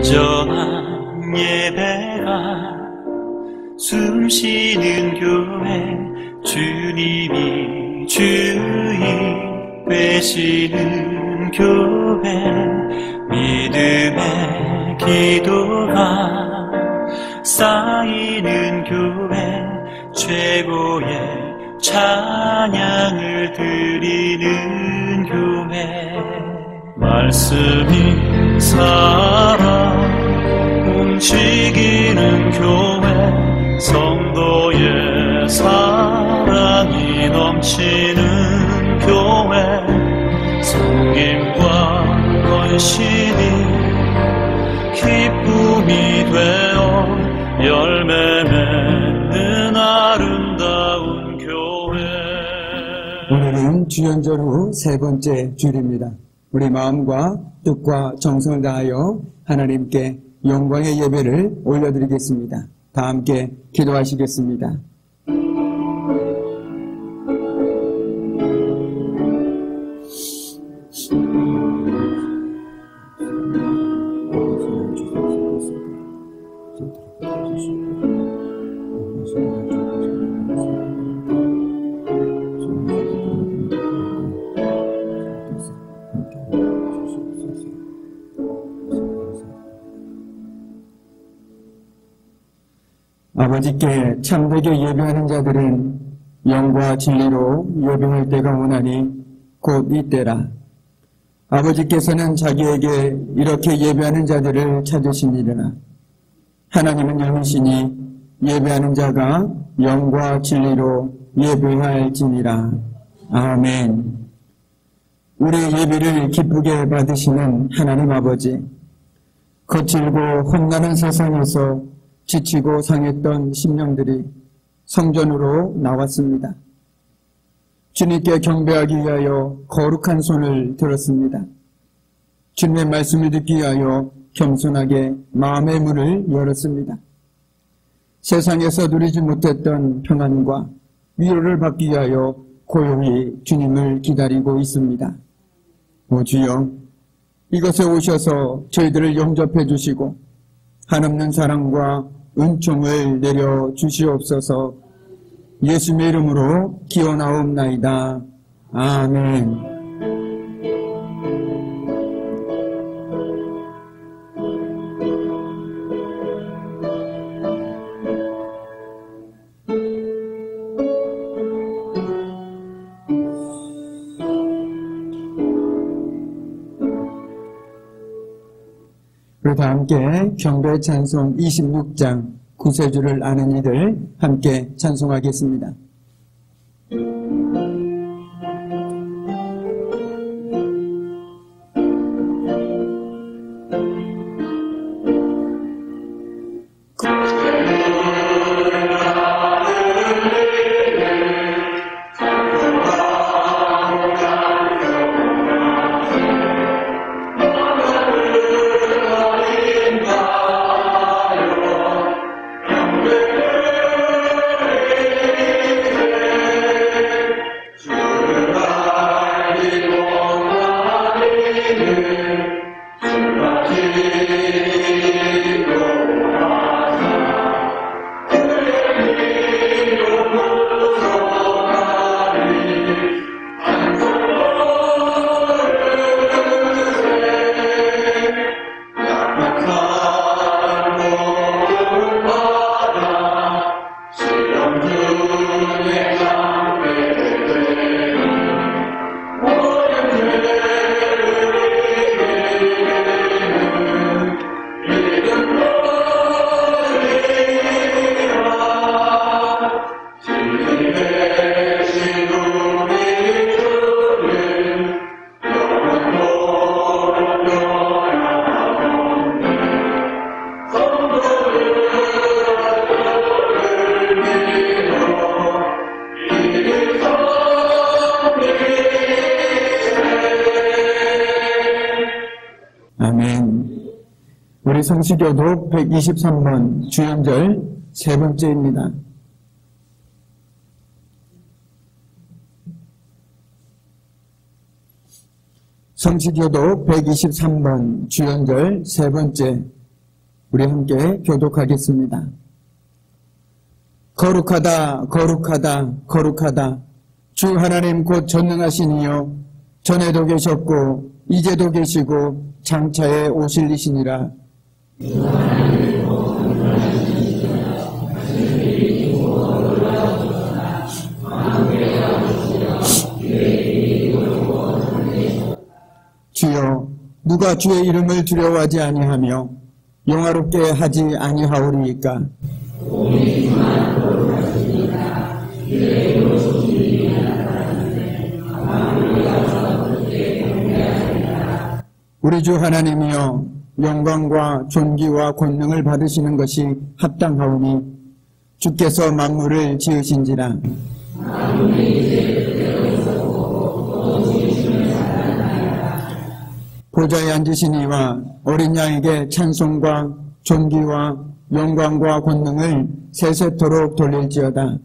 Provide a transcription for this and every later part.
온전한 예배가 숨쉬는 교회, 주님이 주인 되시는 교회, 믿음의 기도가 쌓이는 교회, 최고의 찬양을 드리는 교회, 말씀이 살아 움직이는 교회, 성도의 사랑이 넘치는 교회, 성김과 헌신이 기쁨이 되어 열매 맺는 아름다운 교회. 오늘은 주연절 후 세 번째 주일입니다. 우리 마음과 뜻과 정성을 다하여 하나님께 영광의 예배를 올려드리겠습니다. 다 함께 기도하시겠습니다. 아버지께 참되게 예배하는 자들은 영과 진리로 예배할 때가 오나니 곧 이때라. 아버지께서는 자기에게 이렇게 예배하는 자들을 찾으시니라. 하나님은 영이시니 예배하는 자가 영과 진리로 예배할지니라. 아멘. 우리의 예배를 기쁘게 받으시는 하나님 아버지, 거칠고 험난한 세상에서 지치고 상했던 심령들이 성전으로 나왔습니다. 주님께 경배하기 위하여 거룩한 손을 들었습니다. 주님의 말씀을 듣기 위하여 겸손하게 마음의 문을 열었습니다. 세상에서 누리지 못했던 평안과 위로를 받기 위하여 고요히 주님을 기다리고 있습니다. 오 주여, 이곳에 오셔서 저희들을 영접해 주시고 한없는 사랑과 은총을 내려 주시옵소서. 예수님의 이름으로 기원하옵나이다. 아멘. 다 함께 경배 찬송 26장 구세주를 아는 이들 함께 찬송하겠습니다. 우리 성시교독 123번 주연절 세 번째입니다. 성시교독 123번 주연절 세 번째, 우리 함께 교독하겠습니다. 거룩하다, 거룩하다, 거룩하다. 주 하나님 곧 전능하신 이여, 전에도 계셨고 이제도 계시고 장차에 오실 이시니라. 주여, 누가 주의 이름을 두려워하지 아니하며 영화롭게 하지 아니하오리이까. 우리 주 하나님이여, 영광과 존귀와 권능을 받으시는 것이 합당하오니 주께서 만물을 지으신지라. 보좌에 앉으신 이와 어린 양에게 찬송과 존귀와 영광과 권능을 세세토록 돌릴지어다.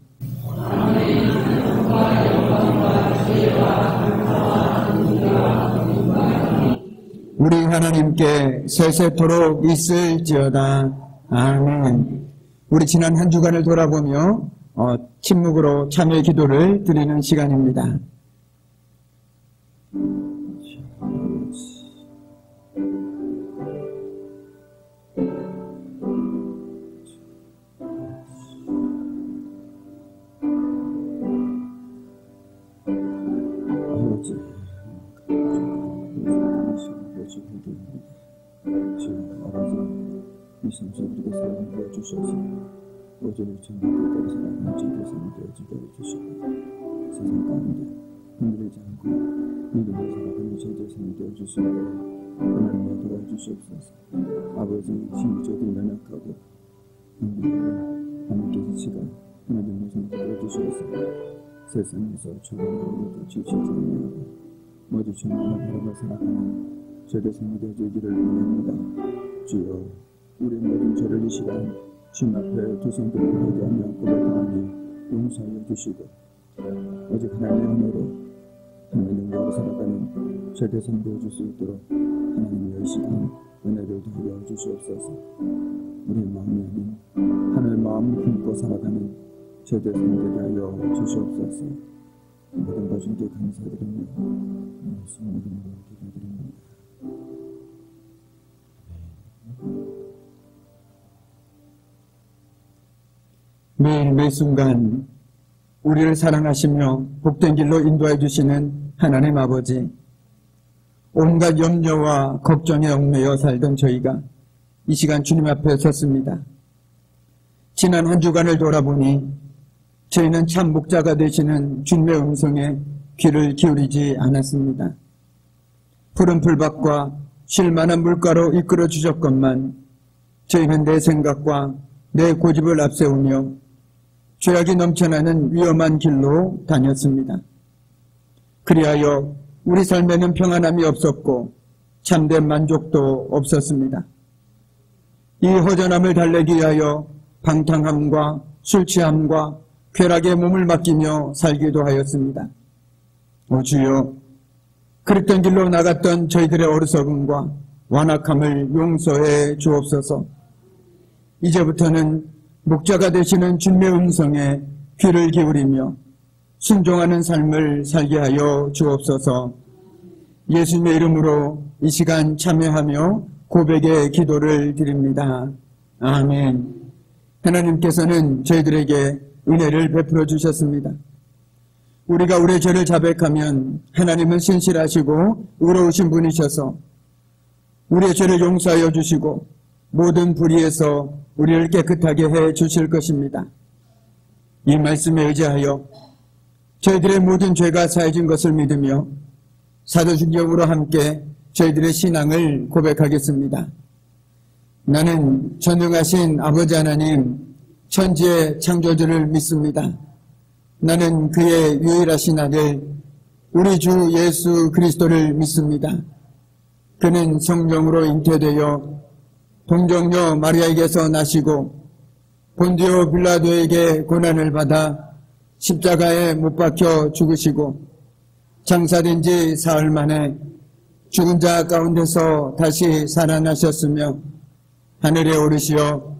우리 하나님께 세세토록 있을지어다. 아멘. 우리 지난 한 주간을 돌아보며 침묵으로 참여 기도를 드리는 시간입니다. 오전을 정말 사랑하는 주께서는 되어주게 해주시고 세상 가운데 흔들리지 않고 믿음을 살아가는 제자성이 되어주시고 하나님을 도와주시옵소서. 아버지 심리적인 연약하고 하나님께서 시간 하나님의 성도 되어주시옵소서. 세상에서 조금도 지치지 않고 모두 하나님을 살아가는 제자성이 되어주기를 원합니다. 주여, 우리 모든 죄를 이 시간 주님 앞에 두 손 들고 회개하며 고백하니 용서하여 주시고 오직 하나님의 은혜로 하나님의 능력으로 살아가는 최대성 되어줄 수 있도록 하나님의 이 시간 은혜를 더하여 주시옵소서. 우리의 마음이 아닌 하나님의 마음을 품고 살아가는 최대성 되게 하여 주시옵소서. 모든 것 주께 감사드리며 예수님의 이름으로 기도드립니다. 매일 매 순간 우리를 사랑하시며 복된 길로 인도해 주시는 하나님 아버지, 온갖 염려와 걱정에 얽매여 살던 저희가 이 시간 주님 앞에 섰습니다. 지난 한 주간을 돌아보니 저희는 참 목자가 되시는 주님의 음성에 귀를 기울이지 않았습니다. 푸른 풀밭과 쉴만한 물가로 이끌어 주셨건만 저희는 내 생각과 내 고집을 앞세우며 죄악이 넘쳐나는 위험한 길로 다녔습니다. 그리하여 우리 삶에는 평안함이 없었고 참된 만족도 없었습니다. 이 허전함을 달래기 위하여 방탕함과 술 취함과 쾌락에 몸을 맡기며 살기도 하였습니다. 오 주여, 그랬던 길로 나갔던 저희들의 어리석음과 완악함을 용서해 주옵소서. 이제부터는 목자가 되시는 주님의 음성에 귀를 기울이며 순종하는 삶을 살게 하여 주옵소서. 예수님의 이름으로 이 시간 참여하며 고백의 기도를 드립니다. 아멘. 하나님께서는 저희들에게 은혜를 베풀어 주셨습니다. 우리가 우리의 죄를 자백하면 하나님은 신실하시고 의로우신 분이셔서 우리의 죄를 용서하여 주시고 모든 불의에서 우리를 깨끗하게 해 주실 것입니다. 이 말씀에 의지하여 저희들의 모든 죄가 사해진 것을 믿으며 사도신경으로 함께 저희들의 신앙을 고백하겠습니다. 나는 전능하신 아버지 하나님, 천지의 창조주를 믿습니다. 나는 그의 유일하신 아들, 우리 주 예수 그리스도를 믿습니다. 그는 성령으로 잉태되어 동정녀 마리아에게서 나시고 본디오 빌라도에게 고난을 받아 십자가에 못 박혀 죽으시고 장사된 지 사흘 만에 죽은 자 가운데서 다시 살아나셨으며 하늘에 오르시어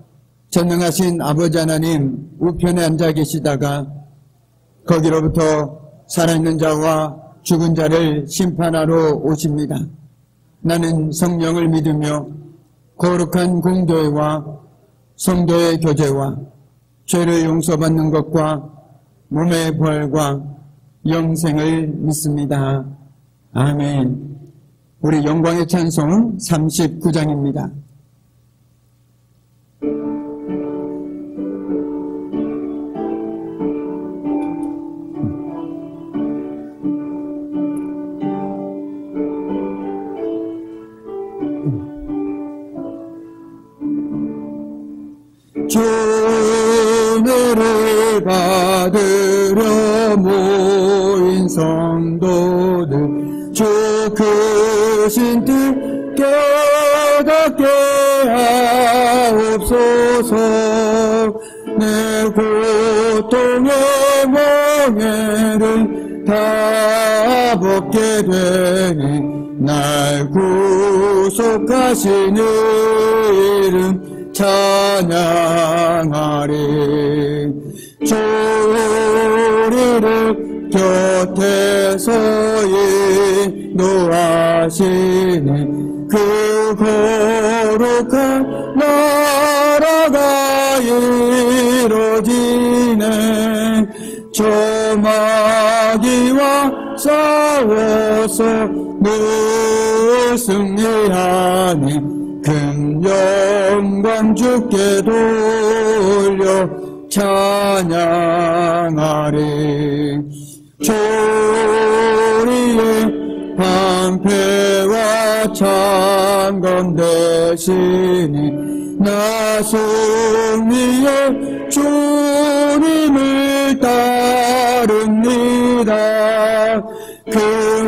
전능하신 아버지 하나님 우편에 앉아 계시다가 거기로부터 살아있는 자와 죽은 자를 심판하러 오십니다. 나는 성령을 믿으며 거룩한 공교회와 성도의 교제와 죄를 용서받는 것과 몸의 부활과 영생을 믿습니다. 아멘. 우리 영광의 찬송 39장입니다. 주은혜를 받으려 모인 성도들 주 크신 뜻 깨닫게 하옵소서. 내 고통의 멍에를 다 벗게 되니 날 구속하신 이름 찬양하리. 우리를 곁에서 인도하시니 그 거룩한 나라가 이루어지네. 저 마귀와 싸워서 늘 승리하니 큰 영광 주께 돌려 찬양하리. 우리의 방패와 창건 되시니 나 승리의 주님을 따릅니다. 그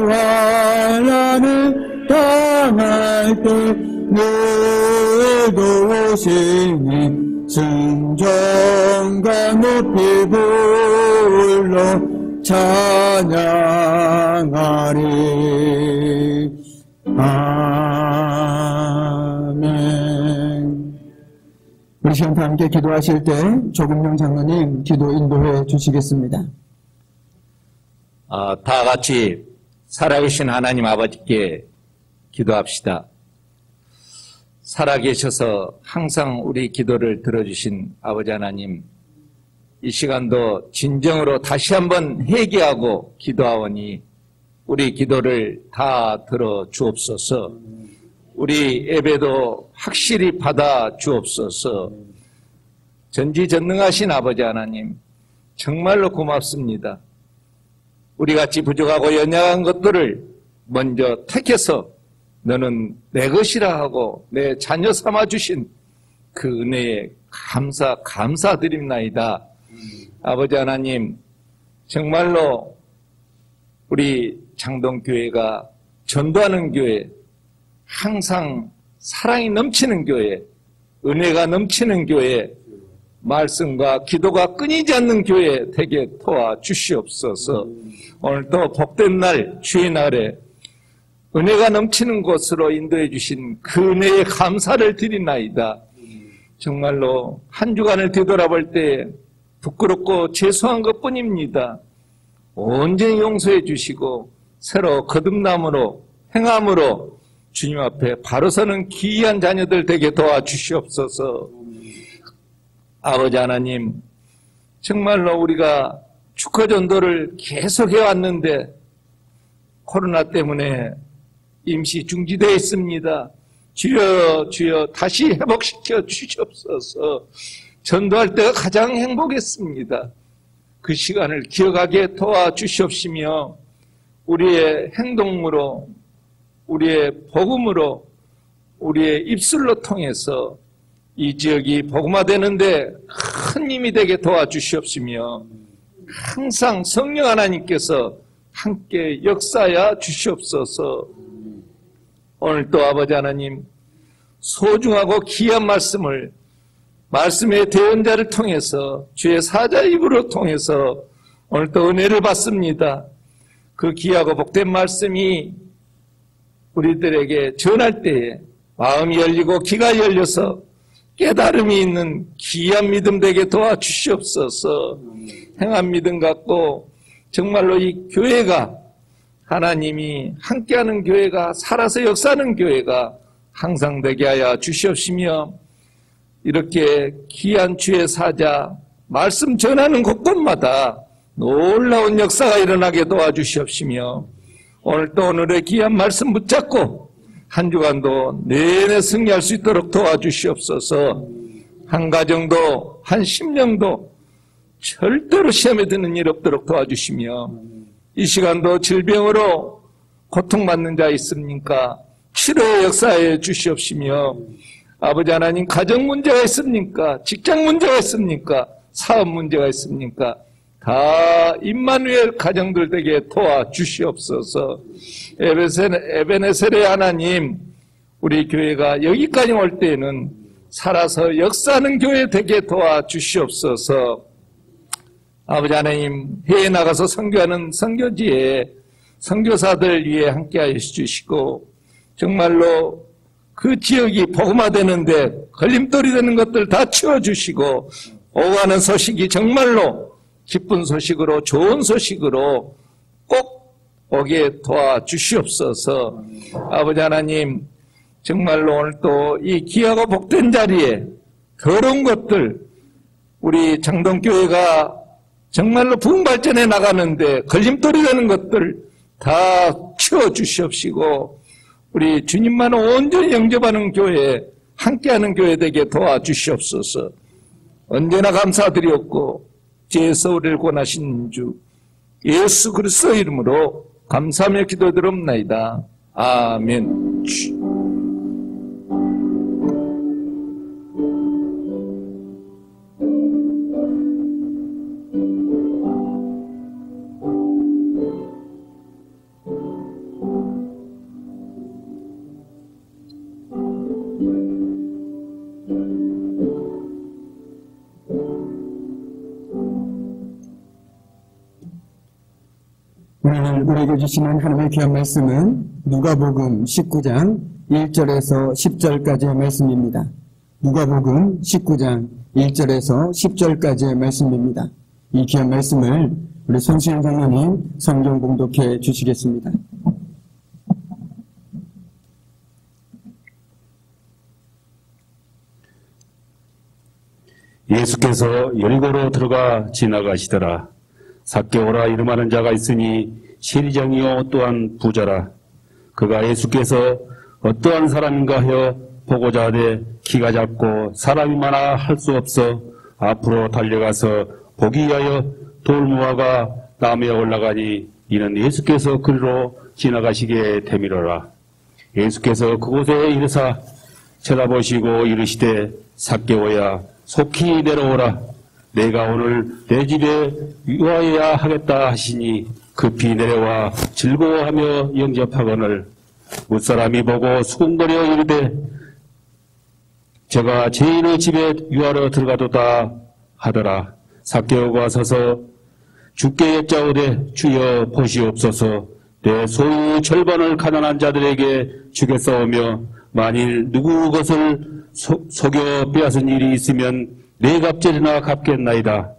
환난을 당할 때 늘 도우시니 승전과 높이 불러 찬양하리. 아멘. 우리 시간 다 함께 기도하실 때 조금영 장로님 기도 인도해 주시겠습니다. 다 같이 살아계신 하나님 아버지께 기도합시다. 살아계셔서 항상 우리 기도를 들어주신 아버지 하나님, 이 시간도 진정으로 다시 한번 회개하고 기도하오니 우리 기도를 다 들어 주옵소서. 우리 예배도 확실히 받아 주옵소서. 전지전능하신 아버지 하나님, 정말로 고맙습니다. 우리같이 부족하고 연약한 것들을 먼저 택해서 너는 내 것이라 하고 내 자녀 삼아주신 그 은혜에 감사드립나이다. 아버지 하나님, 정말로 우리 장동교회가 전도하는 교회, 항상 사랑이 넘치는 교회, 은혜가 넘치는 교회, 말씀과 기도가 끊이지 않는 교회 되게 도와주시옵소서. 오늘도 복된 날, 주의 날에 은혜가 넘치는 곳으로 인도해 주신 그 은혜에 감사를 드리나이다. 정말로 한 주간을 되돌아볼 때 부끄럽고 죄송한 것뿐입니다. 온전히 용서해 주시고 새로 거듭남으로 행함으로 주님 앞에 바로 서는 기이한 자녀들 되게 도와주시옵소서. 아버지 하나님, 정말로 우리가 축하전도를 계속해 왔는데 코로나 때문에 임시 중지되어 있습니다. 주여 주여 다시 회복시켜 주시옵소서. 전도할 때가 가장 행복했습니다. 그 시간을 기억하게 도와주시옵시며 우리의 행동으로, 우리의 복음으로, 우리의 입술로 통해서 이 지역이 복음화되는데 큰 힘이 되게 도와주시옵시며 항상 성령 하나님께서 함께 역사하여 주시옵소서. 오늘도 아버지 하나님, 소중하고 귀한 말씀을 말씀의 대언자를 통해서 주의 사자 입으로 통해서 오늘도 은혜를 받습니다. 그 귀하고 복된 말씀이 우리들에게 전할 때에 마음이 열리고 귀가 열려서 깨달음이 있는 귀한 믿음 되게 도와주시옵소서. 행한 믿음 갖고 정말로 이 교회가 하나님이 함께하는 교회가 살아서 역사하는 교회가 항상 되게 하여 주시옵시며 이렇게 귀한 주의 사자 말씀 전하는 곳곳마다 놀라운 역사가 일어나게 도와주시옵시며 오늘도 오늘의 귀한 말씀 붙잡고 한 주간도 내내 승리할 수 있도록 도와주시옵소서. 한 가정도 한 심령도 절대로 시험에 드는 일 없도록 도와주시며 이 시간도 질병으로 고통받는 자 있습니까? 치료의 역사에 주시옵시며 아버지 하나님 가정 문제가 있습니까? 직장 문제가 있습니까? 사업 문제가 있습니까? 다 임마누엘 가정들 되게 도와주시옵소서. 에베네셀의 하나님 우리 교회가 여기까지 올 때에는 살아서 역사하는 교회 되게 도와주시옵소서. 아버지 하나님 해외에 나가서 선교하는 선교지에 선교사들 위해 함께하여 주시고 정말로 그 지역이 복음화되는데 걸림돌이 되는 것들 다 치워주시고 오가는 소식이 정말로 기쁜 소식으로 좋은 소식으로 꼭 오게 도와주시옵소서. 아버지 하나님 정말로 오늘 또 이 귀하고 복된 자리에 더러운 것들 우리 장동교회가 정말로 부흥발전해 나가는데 걸림돌이 되는 것들 다 치워주시옵시고 우리 주님만 온전히 영접하는 교회 함께하는 교회 되게 도와주시옵소서. 언제나 감사드리옵고 주에서 우리를 권하신 주 예수 그리스도 이름으로 감사하며 기도드립나이다. 아멘. 오늘 우리에게 주시는 하나님의 귀한 말씀은 누가복음 19장 1절에서 10절까지의 말씀입니다. 누가복음 19장 1절에서 10절까지의 말씀입니다. 이 귀한 말씀을 우리 손수영 장로님 성경 봉독해 주시겠습니다. 예수께서 여리고로 들어가 지나가시더라. 삭개오라 이름하는 자가 있으니 세리장이요 또한 부자라. 그가 예수께서 어떠한 사람인가 하여 보고자 하되 키가 작고 사람이 많아 할 수 없어 앞으로 달려가서 보기 위하여 돌무화가 나무에 올라가니 이는 예수께서 그리로 지나가시게 되밀어라. 예수께서 그곳에 이르사 쳐다보시고 이르시되 삭개오야 속히 내려오라. 내가 오늘 내 집에 유하여야 하겠다 하시니 급히 내려와 즐거워하며 영접하거늘 무사람이 보고 수군거려 이르되 제가 죄인의 집에 유하러 들어가도다 하더라. 삭개오가 서서 주께 여짜오되 주여 보시옵소서. 내 소유 절반을 가난한 자들에게 주겠사오며 만일 누구 것을 속여 빼앗은 일이 있으면 네 갑절이나 갚겠나이다.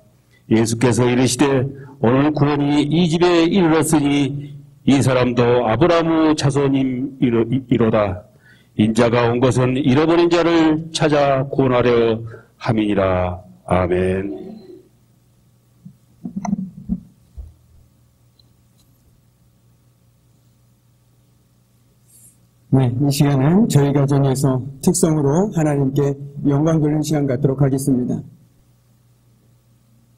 예수께서 이르시되 오늘 구원이 이 집에 이르렀으니 이 사람도 아브라함의 자손이로다. 인자가 온 것은 잃어버린 자를 찾아 구원하려 함이니라. 아멘. 네, 이 시간은 저희 가정에서 특성으로 하나님께 영광 돌리는 시간 갖도록 하겠습니다.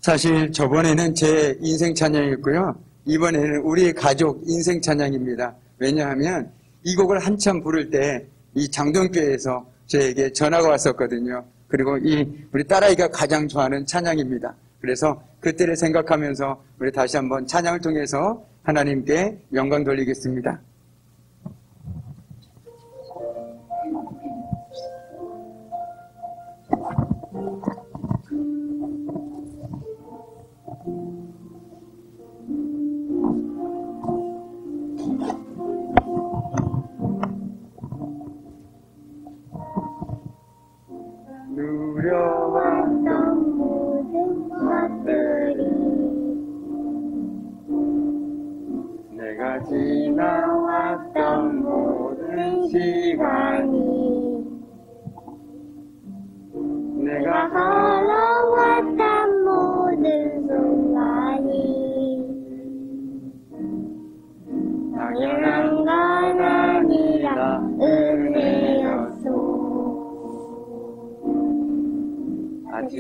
사실 저번에는 제 인생 찬양이었고요. 이번에는 우리 가족 인생 찬양입니다. 왜냐하면 이 곡을 한참 부를 때 이 장동교회에서 저에게 전화가 왔었거든요. 그리고 우리 딸아이가 가장 좋아하는 찬양입니다. 그래서 그때를 생각하면서 우리 다시 한번 찬양을 통해서 하나님께 영광 돌리겠습니다.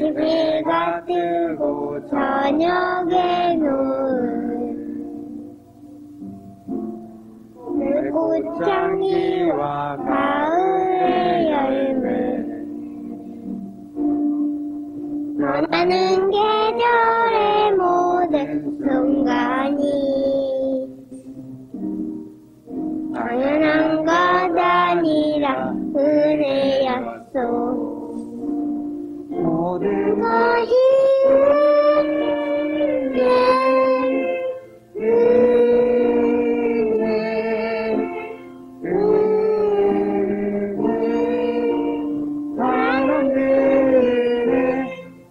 해가 뜨고 저녁에 노을 꽃향기와 가을의 열매 변하는 계절의 모든 순간이 당연한 것 아니라 은혜였소. 모든 것이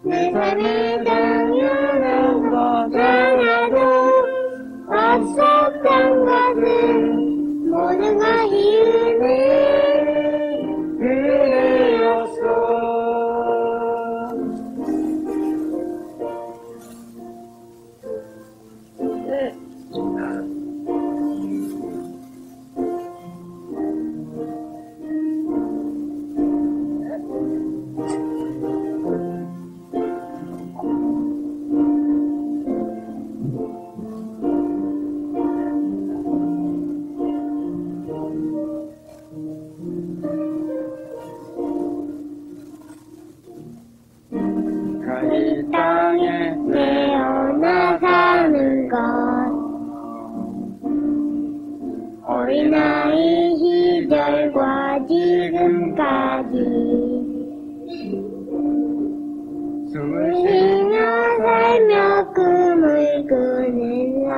내 삶에 당연한 것 하나도 없었던 것은 모든 것이 은혜였어. 이 땅에 태어나 사는 것 어린아이 시절과 지금까지 숨을 쉬며 살며 꿈을 꾸는 나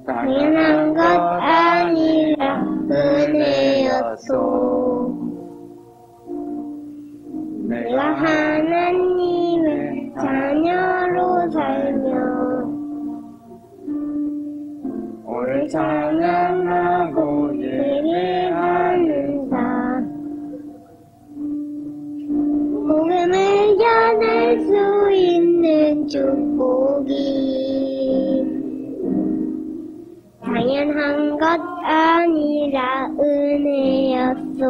당연한 것 아니라 은혜였소. 내가 하나님의 자녀로 살며 오늘 찬양하고 예배하는 자 복음을 전할 수 있는 축복이 당연한 것 아니라 은혜였소.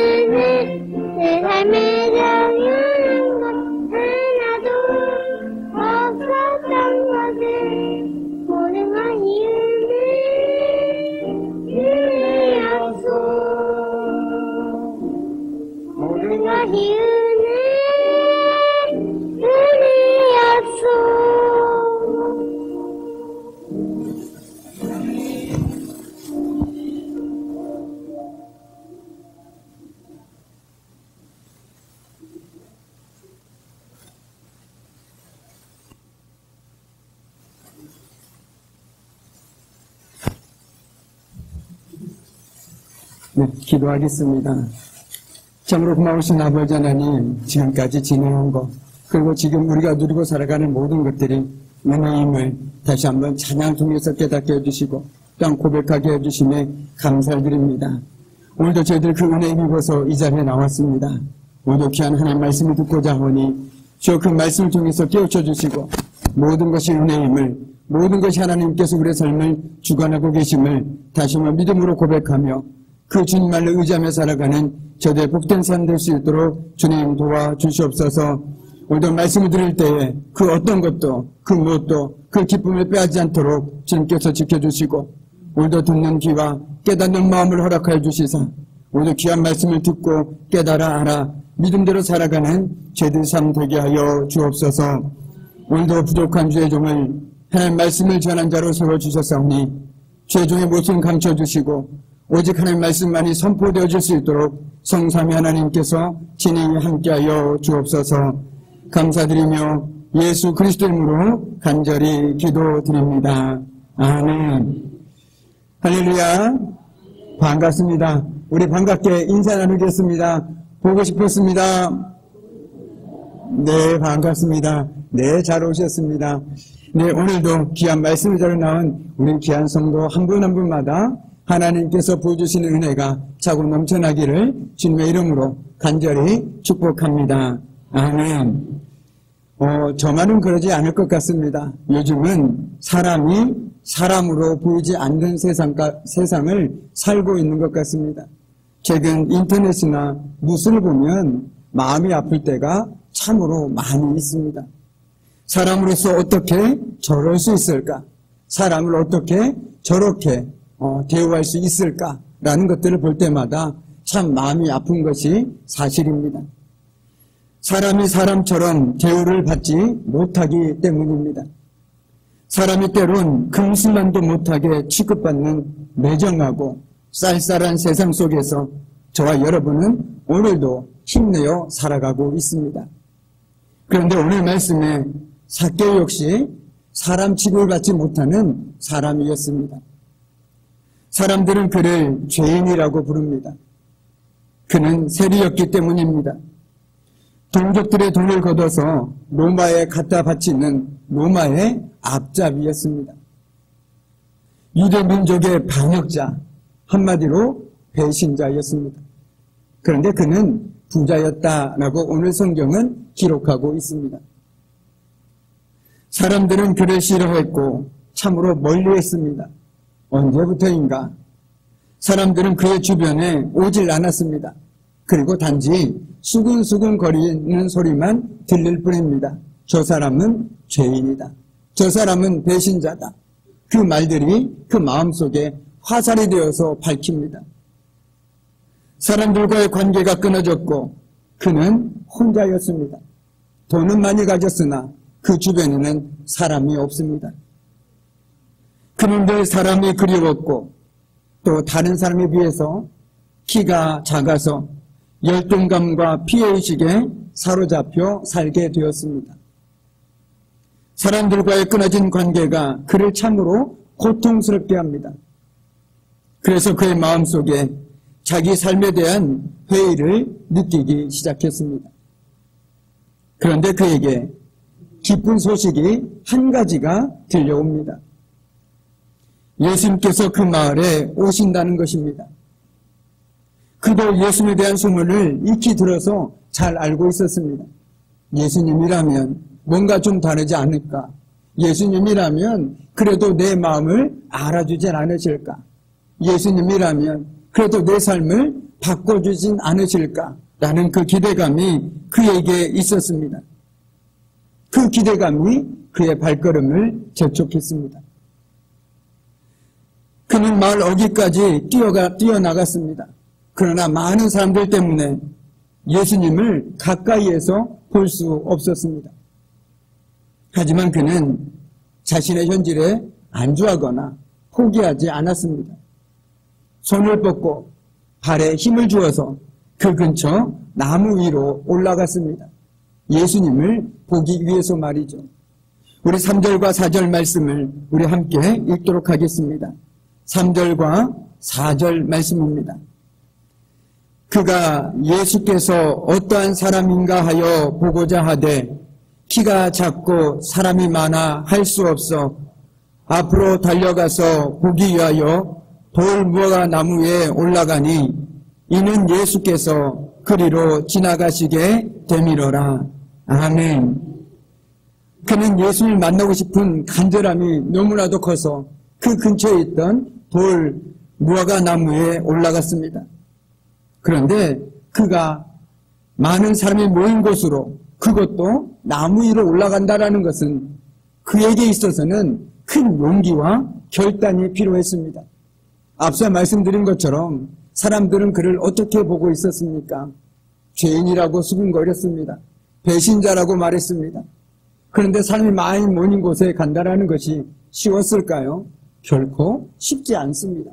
내 삶에 당연한 것 하나도 없었던 것은 모든 것이 은혜였소. 모든 것이 은혜였소. 네, 기도하겠습니다. 참으로 고마우신 아버지 하나님, 지금까지 지내온 것, 그리고 지금 우리가 누리고 살아가는 모든 것들이 은혜임을 다시 한번 찬양 통해서 깨닫게 해주시고 또한 고백하게 해주심에 감사드립니다. 오늘도 저희들 그 은혜 입어서 이 자리에 나왔습니다. 오늘도 귀한 하나님 말씀을 듣고자 하오니 주여 그 말씀을 통해서 깨우쳐 주시고 모든 것이 은혜임을, 모든 것이 하나님께서 우리의 삶을 주관하고 계심을 다시 한번 믿음으로 고백하며 그 주님만을 의지하며 살아가는 저들의 복된 삶 될 수 있도록 주님 도와주시옵소서. 오늘도 말씀을 들을 때에 그 어떤 것도 그 무엇도 그 기쁨을 빼앗지 않도록 주님께서 지켜주시고 오늘도 듣는 귀와 깨닫는 마음을 허락하여 주시사 오늘도 귀한 말씀을 듣고 깨달아 알아 믿음대로 살아가는 저희들 삶 되게 하여 주옵소서. 오늘도 부족한 주의 종을 하나님 말씀을 전한 자로 세워주셨사오니 주의 종의 모습을 감춰주시고 오직 하나님 말씀만이 선포되어질 수 있도록 성삼위 하나님께서 진행에 함께하여 주옵소서. 감사드리며 예수 그리스도 이름으로 간절히 기도드립니다. 아멘. 할렐루야. 반갑습니다. 우리 반갑게 인사 나누겠습니다. 보고 싶었습니다. 네, 반갑습니다. 네, 잘 오셨습니다. 네, 오늘도 귀한 말씀을 전해 나온 우리 귀한 성도 한 분 한 분마다 하나님께서 부어주시는 은혜가 차고 넘쳐나기를 주님의 이름으로 간절히 축복합니다. 아멘. 저만은 그러지 않을 것 같습니다. 요즘은 사람이 사람으로 보이지 않는 세상을 살고 있는 것 같습니다. 최근 인터넷이나 뉴스를 보면 마음이 아플 때가 참으로 많이 있습니다. 사람으로서 어떻게 저럴 수 있을까? 사람을 어떻게 저렇게 대우할 수 있을까라는 것들을 볼 때마다 참 마음이 아픈 것이 사실입니다. 사람이 사람처럼 대우를 받지 못하기 때문입니다. 사람이 때론 금슬만도 못하게 취급받는 매정하고 쌀쌀한 세상 속에서 저와 여러분은 오늘도 힘내어 살아가고 있습니다. 그런데 오늘 말씀에 삭개오 역시 사람 취급을 받지 못하는 사람이었습니다. 사람들은 그를 죄인이라고 부릅니다. 그는 세리였기 때문입니다. 동족들의 돈을 걷어서 로마에 갖다 바치는 로마의 앞잡이였습니다. 유대 민족의 반역자, 한마디로 배신자였습니다. 그런데 그는 부자였다라고 오늘 성경은 기록하고 있습니다. 사람들은 그를 싫어했고 참으로 멀리했습니다. 언제부터인가? 사람들은 그의 주변에 오질 않았습니다. 그리고 단지 수근수근 거리는 소리만 들릴 뿐입니다. 저 사람은 죄인이다. 저 사람은 배신자다. 그 말들이 그 마음속에 화살이 되어서 밝힙니다. 사람들과의 관계가 끊어졌고 그는 혼자였습니다. 돈은 많이 가졌으나 그 주변에는 사람이 없습니다. 그는 늘 사람이 그리웠고 또 다른 사람에 비해서 키가 작아서 열등감과 피해의식에 사로잡혀 살게 되었습니다. 사람들과의 끊어진 관계가 그를 참으로 고통스럽게 합니다. 그래서 그의 마음속에 자기 삶에 대한 회의를 느끼기 시작했습니다. 그런데 그에게 기쁜 소식이 한 가지가 들려옵니다. 예수님께서 그 마을에 오신다는 것입니다. 그도 예수님에 대한 소문을 익히 들어서 잘 알고 있었습니다. 예수님이라면 뭔가 좀 다르지 않을까? 예수님이라면 그래도 내 마음을 알아주진 않으실까? 예수님이라면 그래도 내 삶을 바꿔주진 않으실까? 라는 그 기대감이 그에게 있었습니다. 그 기대감이 그의 발걸음을 재촉했습니다. 그는 마을 어귀까지 뛰어나갔습니다. 그러나 많은 사람들 때문에 예수님을 가까이에서 볼 수 없었습니다. 하지만 그는 자신의 현실에 안주하거나 포기하지 않았습니다. 손을 뻗고 발에 힘을 주어서 그 근처 나무 위로 올라갔습니다. 예수님을 보기 위해서 말이죠. 우리 3절과 4절 말씀을 우리 함께 읽도록 하겠습니다. 3절과 4절 말씀입니다. 그가 예수께서 어떠한 사람인가 하여 보고자 하되 키가 작고 사람이 많아 할 수 없어 앞으로 달려가서 보기 위하여 돌 무화과 나무에 올라가니 이는 예수께서 그리로 지나가시게 되미러라. 아멘. 그는 예수를 만나고 싶은 간절함이 너무나도 커서 그 근처에 있던 돌 무화과 나무에 올라갔습니다. 그런데 그가 많은 사람이 모인 곳으로, 그것도 나무 위로 올라간다라는 것은 그에게 있어서는 큰 용기와 결단이 필요했습니다. 앞서 말씀드린 것처럼 사람들은 그를 어떻게 보고 있었습니까? 죄인이라고 수군거렸습니다. 배신자라고 말했습니다. 그런데 사람이 많이 모인 곳에 간다라는 것이 쉬웠을까요? 결코 쉽지 않습니다.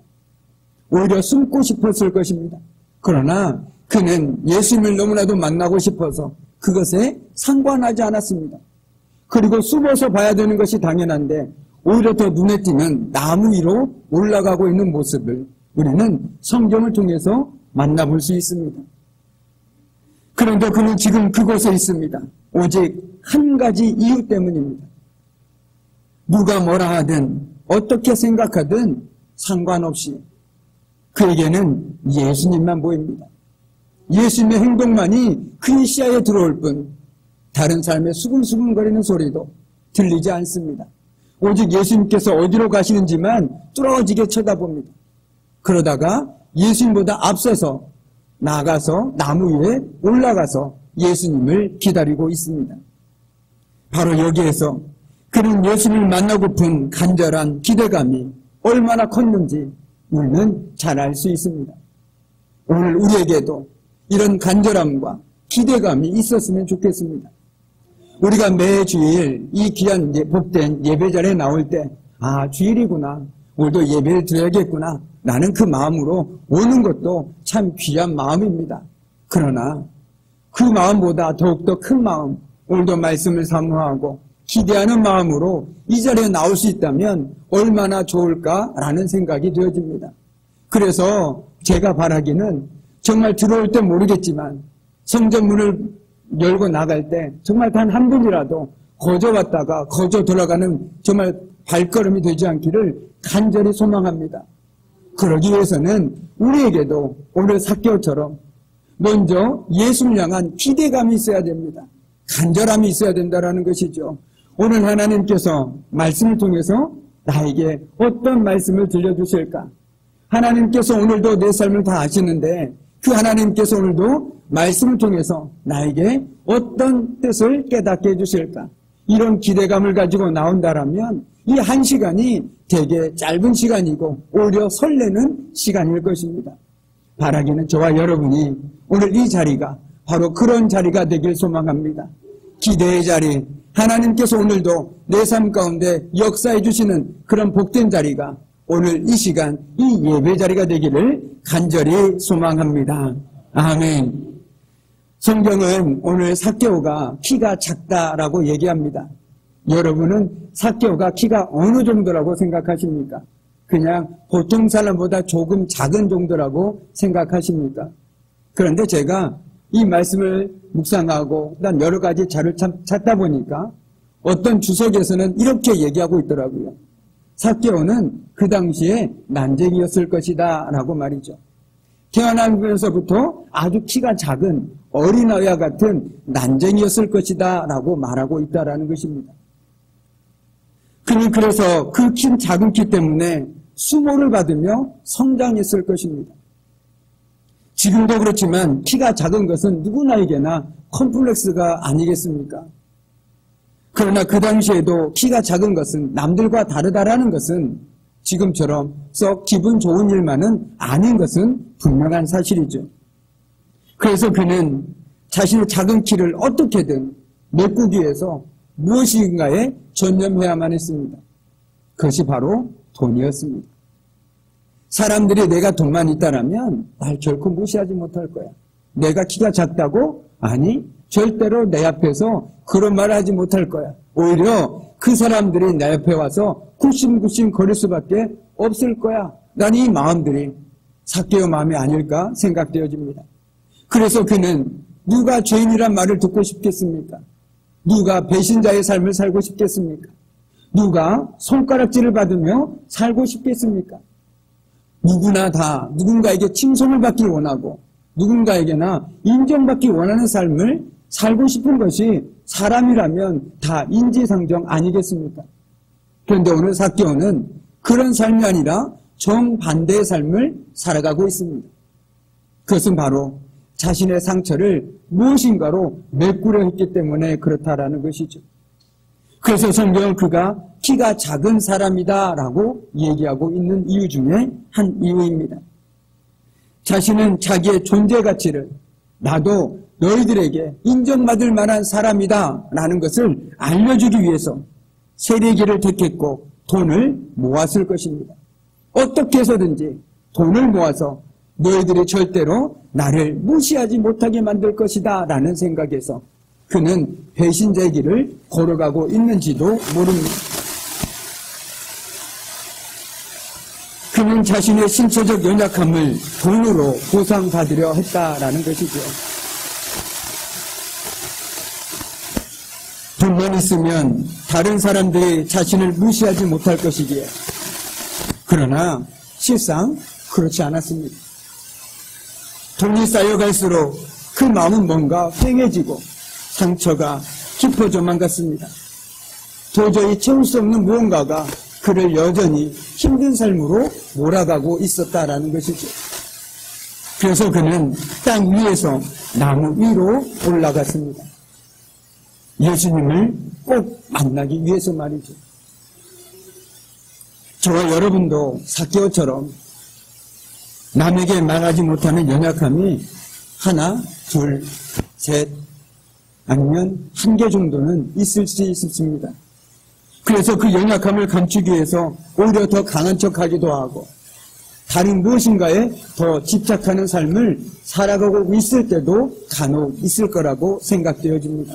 오히려 숨고 싶었을 것입니다. 그러나 그는 예수님을 너무나도 만나고 싶어서 그것에 상관하지 않았습니다. 그리고 숨어서 봐야 되는 것이 당연한데 오히려 더 눈에 띄는 나무 위로 올라가고 있는 모습을 우리는 성경을 통해서 만나볼 수 있습니다. 그런데 그는 지금 그곳에 있습니다. 오직 한 가지 이유 때문입니다. 누가 뭐라 하든 어떻게 생각하든 상관없이 그에게는 예수님만 보입니다. 예수님의 행동만이 그의 시야에 들어올 뿐 다른 삶의 수근수근거리는 소리도 들리지 않습니다. 오직 예수님께서 어디로 가시는지만 뚫어지게 쳐다봅니다. 그러다가 예수님보다 앞서서 나가서 나무 위에 올라가서 예수님을 기다리고 있습니다. 바로 여기에서 그는 예수님을 만나고픈 간절한 기대감이 얼마나 컸는지 우리는 잘 알 수 있습니다. 오늘 우리에게도 이런 간절함과 기대감이 있었으면 좋겠습니다. 우리가 매 주일 이 귀한 복된 예배 자리에 나올 때 주일이구나, 오늘도 예배를 드려야겠구나, 나는 그 마음으로 오는 것도 참 귀한 마음입니다. 그러나 그 마음보다 더욱더 큰 마음, 오늘도 말씀을 사모하고 기대하는 마음으로 이 자리에 나올 수 있다면 얼마나 좋을까라는 생각이 되어집니다. 그래서 제가 바라기는 정말 들어올 때 모르겠지만 성전 문을 열고 나갈 때 정말 단 한 분이라도 거저 왔다가 거저 돌아가는 정말 발걸음이 되지 않기를 간절히 소망합니다. 그러기 위해서는 우리에게도 오늘 삭개오처럼 먼저 예수를 향한 기대감이 있어야 됩니다. 간절함이 있어야 된다는 것이죠. 오늘 하나님께서 말씀을 통해서 나에게 어떤 말씀을 들려주실까? 하나님께서 오늘도 내 삶을 다 아시는데 그 하나님께서 오늘도 말씀을 통해서 나에게 어떤 뜻을 깨닫게 해주실까? 이런 기대감을 가지고 나온다라면 이 한 시간이 되게 짧은 시간이고 오히려 설레는 시간일 것입니다. 바라기는 저와 여러분이 오늘 이 자리가 바로 그런 자리가 되길 소망합니다. 기대의 자리, 하나님께서 오늘도 내 삶 가운데 역사해 주시는 그런 복된 자리가 오늘 이 시간 이 예배 자리가 되기를 간절히 소망합니다. 아멘. 성경은 오늘 삭개오가 키가 작다라고 얘기합니다. 여러분은 삭개오가 키가 어느 정도라고 생각하십니까? 그냥 보통 사람보다 조금 작은 정도라고 생각하십니까? 그런데 제가 이 말씀을 묵상하고 그다음 여러 가지 자료를 찾다 보니까 어떤 주석에서는 이렇게 얘기하고 있더라고요. 삭개오는 그 당시에 난쟁이였을 것이다 라고 말이죠. 태어나면서부터 아주 키가 작은 어린아이와 같은 난쟁이였을 것이다 라고 말하고 있다라는 것입니다. 그는 그래서 그 kin 작은 키 때문에 수모를 받으며 성장했을 것입니다. 지금도 그렇지만 키가 작은 것은 누구나에게나 컴플렉스가 아니겠습니까? 그러나 그 당시에도 키가 작은 것은 남들과 다르다라는 것은 지금처럼 썩 기분 좋은 일만은 아닌 것은 분명한 사실이죠. 그래서 그는 자신의 작은 키를 어떻게든 메꾸기 위해서 무엇인가에 전념해야만 했습니다. 그것이 바로 돈이었습니다. 사람들이 내가 돈만 있다라면 날 결코 무시하지 못할 거야. 내가 키가 작다고? 아니, 절대로 내 앞에서 그런 말을 하지 못할 거야. 오히려 그 사람들이 내 옆에 와서 굽신굽신 거릴 수밖에 없을 거야. 난 이 마음들이 삭개오 마음이 아닐까 생각되어집니다. 그래서 그는 누가 죄인이란 말을 듣고 싶겠습니까? 누가 배신자의 삶을 살고 싶겠습니까? 누가 손가락질을 받으며 살고 싶겠습니까? 누구나 다 누군가에게 칭송을 받기 원하고 누군가에게나 인정받기 원하는 삶을 살고 싶은 것이 사람이라면 다 인지상정 아니겠습니까? 그런데 오늘 삭개오는 그런 삶이 아니라 정반대의 삶을 살아가고 있습니다. 그것은 바로 자신의 상처를 무엇인가로 메꾸려 했기 때문에 그렇다라는 것이죠. 그래서 성경은 그가 키가 작은 사람이다라고 얘기하고 있는 이유 중에 한 이유입니다. 자신은 자기의 존재 가치를 나도 너희들에게 인정받을 만한 사람이다라는 것을 알려주기 위해서 세리기를 택했고 돈을 모았을 것입니다. 어떻게 해서든지 돈을 모아서 너희들이 절대로 나를 무시하지 못하게 만들 것이다 라는 생각에서 그는 배신자의 길을 걸어가고 있는지도 모릅니다. 그는 자신의 신체적 연약함을 돈으로 보상받으려 했다라는 것이죠. 돈만 있으면 다른 사람들이 자신을 무시하지 못할 것이기에 그러나 실상 그렇지 않았습니다. 돈이 쌓여갈수록 그 마음은 뭔가 휑해지고 상처가 깊어져만 갔습니다. 도저히 채울 수 없는 무언가가 그를 여전히 힘든 삶으로 몰아가고 있었다라는 것이죠. 그래서 그는 땅 위에서 나무 위로 올라갔습니다. 예수님을 꼭 만나기 위해서 말이죠. 저와 여러분도 삭개오처럼 남에게 말하지 못하는 연약함이 하나, 둘, 셋, 아니면 한 개 정도는 있을 수 있습니다. 그래서 그 연약함을 감추기 위해서 오히려 더 강한 척하기도 하고 다른 무엇인가에 더 집착하는 삶을 살아가고 있을 때도 간혹 있을 거라고 생각되어집니다.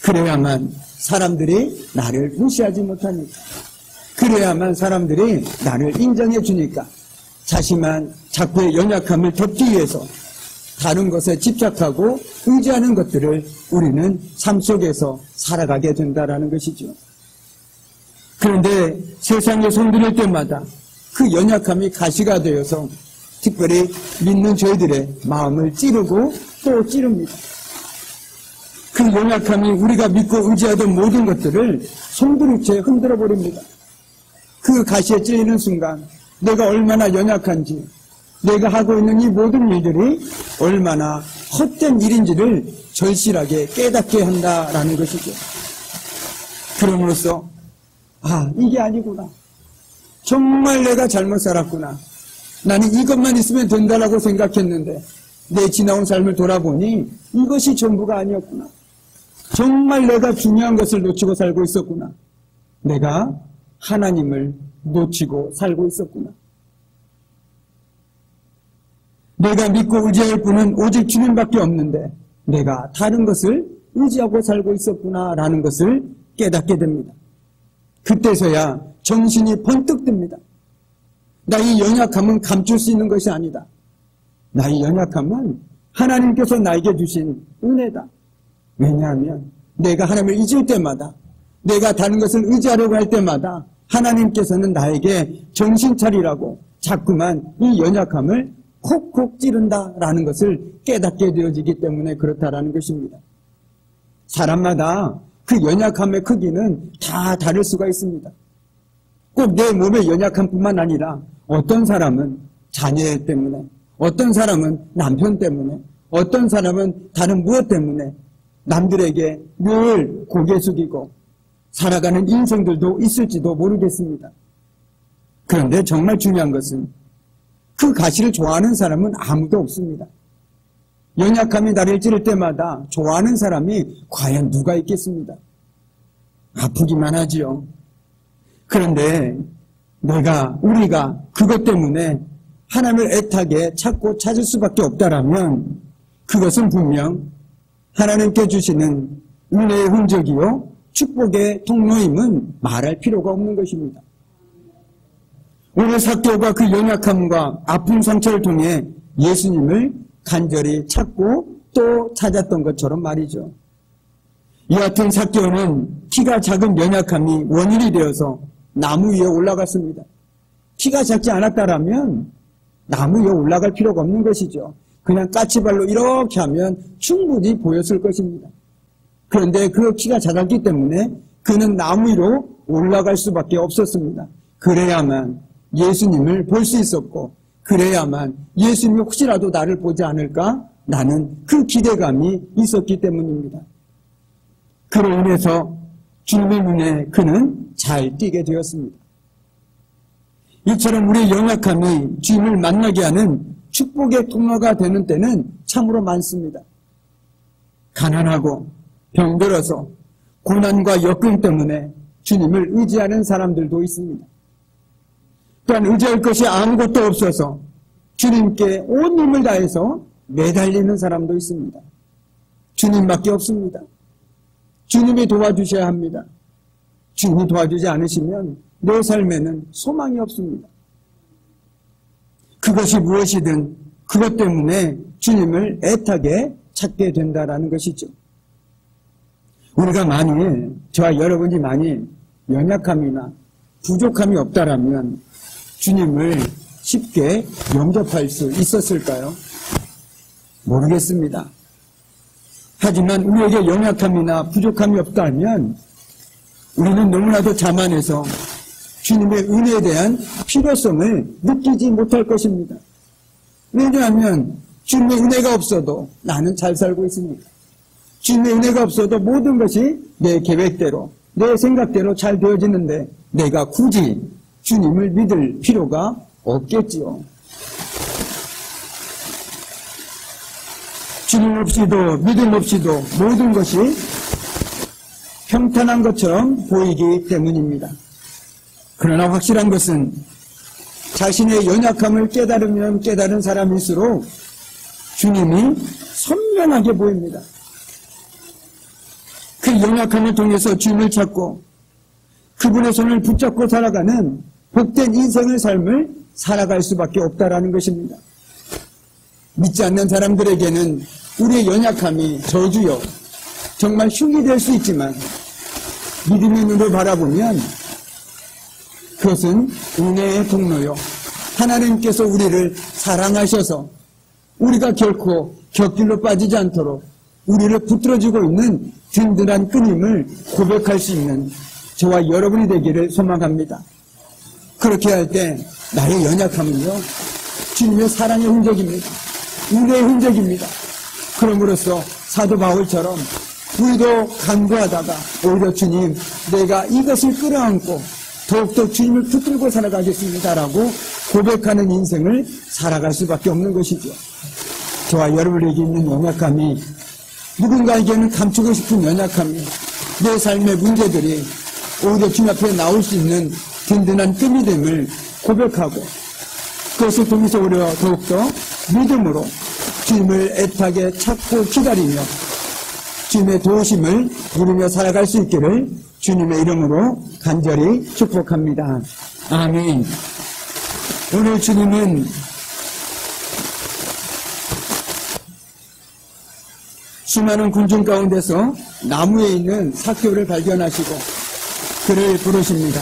그래야만 사람들이 나를 무시하지 못하니까, 그래야만 사람들이 나를 인정해 주니까 자꾸의 연약함을 덮기 위해서 다른 것에 집착하고 의지하는 것들을 우리는 삶 속에서 살아가게 된다는 것이죠. 그런데 세상에 손들일 때마다 그 연약함이 가시가 되어서 특별히 믿는 저희들의 마음을 찌르고 또 찌릅니다. 그 연약함이 우리가 믿고 의지하던 모든 것들을 손들은 채 흔들어 버립니다. 그 가시에 찔리는 순간 내가 얼마나 연약한지, 내가 하고 있는 이 모든 일들이 얼마나 헛된 일인지를 절실하게 깨닫게 한다라는 것이죠. 그럼으로써 이게 아니구나. 정말 내가 잘못 살았구나. 나는 이것만 있으면 된다라고 생각했는데 내 지나온 삶을 돌아보니 이것이 전부가 아니었구나. 정말 내가 중요한 것을 놓치고 살고 있었구나. 내가 하나님을 놓치고 살고 있었구나. 내가 믿고 의지할 분은 오직 주님밖에 없는데 내가 다른 것을 의지하고 살고 있었구나라는 것을 깨닫게 됩니다. 그때서야 정신이 번뜩 듭니다. 나의 연약함은 감출 수 있는 것이 아니다. 나의 연약함은 하나님께서 나에게 주신 은혜다. 왜냐하면 내가 하나님을 잊을 때마다, 내가 다른 것을 의지하려고 할 때마다 하나님께서는 나에게 정신 차리라고 자꾸만 이 연약함을 콕콕 찌른다라는 것을 깨닫게 되어지기 때문에 그렇다라는 것입니다. 사람마다 그 연약함의 크기는 다 다를 수가 있습니다. 꼭 내 몸의 연약함뿐만 아니라 어떤 사람은 자녀 때문에, 어떤 사람은 남편 때문에, 어떤 사람은 다른 무엇 때문에 남들에게 늘 고개 숙이고 살아가는 인생들도 있을지도 모르겠습니다. 그런데 정말 중요한 것은 그 가시를 좋아하는 사람은 아무도 없습니다. 연약함이 나를 찌를 때마다 좋아하는 사람이 과연 누가 있겠습니까? 아프기만 하지요. 그런데 우리가 그것 때문에 하나님을 애타게 찾고 찾을 수밖에 없다라면 그것은 분명 하나님께 주시는 은혜의 흔적이요 축복의 통로임은 말할 필요가 없는 것입니다. 오늘 삭개오가 그 연약함과 아픈 상처를 통해 예수님을 간절히 찾고 또 찾았던 것처럼 말이죠. 여하튼 삭개오는 키가 작은 연약함이 원인이 되어서 나무 위에 올라갔습니다. 키가 작지 않았다라면 나무 위에 올라갈 필요가 없는 것이죠. 그냥 까치발로 이렇게 하면 충분히 보였을 것입니다. 그런데 그 키가 작았기 때문에 그는 나무 위로 올라갈 수밖에 없었습니다. 그래야만 예수님을 볼 수 있었고, 그래야만 예수님이 혹시라도 나를 보지 않을까? 라는 그 기대감이 있었기 때문입니다. 그로 인해서 주님의 눈에 그는 잘 띄게 되었습니다. 이처럼 우리의 연약함이 주님을 만나게 하는 축복의 통로가 되는 때는 참으로 많습니다. 가난하고 병들어서 고난과 역경 때문에 주님을 의지하는 사람들도 있습니다. 또한 의지할 것이 아무것도 없어서 주님께 온 힘을 다해서 매달리는 사람도 있습니다. 주님밖에 없습니다. 주님이 도와주셔야 합니다. 주님이 도와주지 않으시면 내 삶에는 소망이 없습니다. 그것이 무엇이든 그것 때문에 주님을 애타게 찾게 된다라는 것이죠. 우리가 만일, 저와 여러분이 만일 연약함이나 부족함이 없다라면 주님을 쉽게 영접할 수 있었을까요? 모르겠습니다. 하지만 우리에게 연약함이나 부족함이 없다면 우리는 너무나도 자만해서 주님의 은혜에 대한 필요성을 느끼지 못할 것입니다. 왜냐하면 주님의 은혜가 없어도 나는 잘 살고 있습니다. 주님의 은혜가 없어도 모든 것이 내 계획대로, 내 생각대로 잘 되어지는데 내가 굳이 주님을 믿을 필요가 없겠지요. 주님 없이도 믿음 없이도 모든 것이 평탄한 것처럼 보이기 때문입니다. 그러나 확실한 것은 자신의 연약함을 깨달으면 깨달은 사람일수록 주님이 선명하게 보입니다. 그 연약함을 통해서 주님을 찾고 그분의 손을 붙잡고 살아가는 복된 인생의 삶을 살아갈 수밖에 없다라는 것입니다. 믿지 않는 사람들에게는 우리의 연약함이 저주요, 정말 흉이 될 수 있지만 믿음의 눈으로 바라보면 그것은 은혜의 통로요, 하나님께서 우리를 사랑하셔서 우리가 결코 곁길로 빠지지 않도록 우리를 붙들어주고 있는 든든한 끈임을 고백할 수 있는 저와 여러분이 되기를 소망합니다. 그렇게 할 때 나의 연약함은요, 주님의 사랑의 흔적입니다. 은혜의 흔적입니다. 그럼으로써 사도 바울처럼 우리도 간구하다가 오히려 주님, 내가 이것을 끌어안고 더욱더 주님을 붙들고 살아가겠습니다라고 고백하는 인생을 살아갈 수밖에 없는 것이죠. 저와 여러분에게 있는 연약함이, 누군가에게는 감추고 싶은 연약함이, 내 삶의 문제들이 오히려 주님 앞에 나올 수 있는 든든한 끈이 됨을 고백하고 그것을 통해서 오히려 더욱더 믿음으로 주님을 애타게 찾고 기다리며 주님의 도우심을 누리며 살아갈 수 있기를 주님의 이름으로 간절히 축복합니다. 아멘. 오늘 주님은 수많은 군중 가운데서 나무에 있는 삭개오를 발견하시고 그를 부르십니다.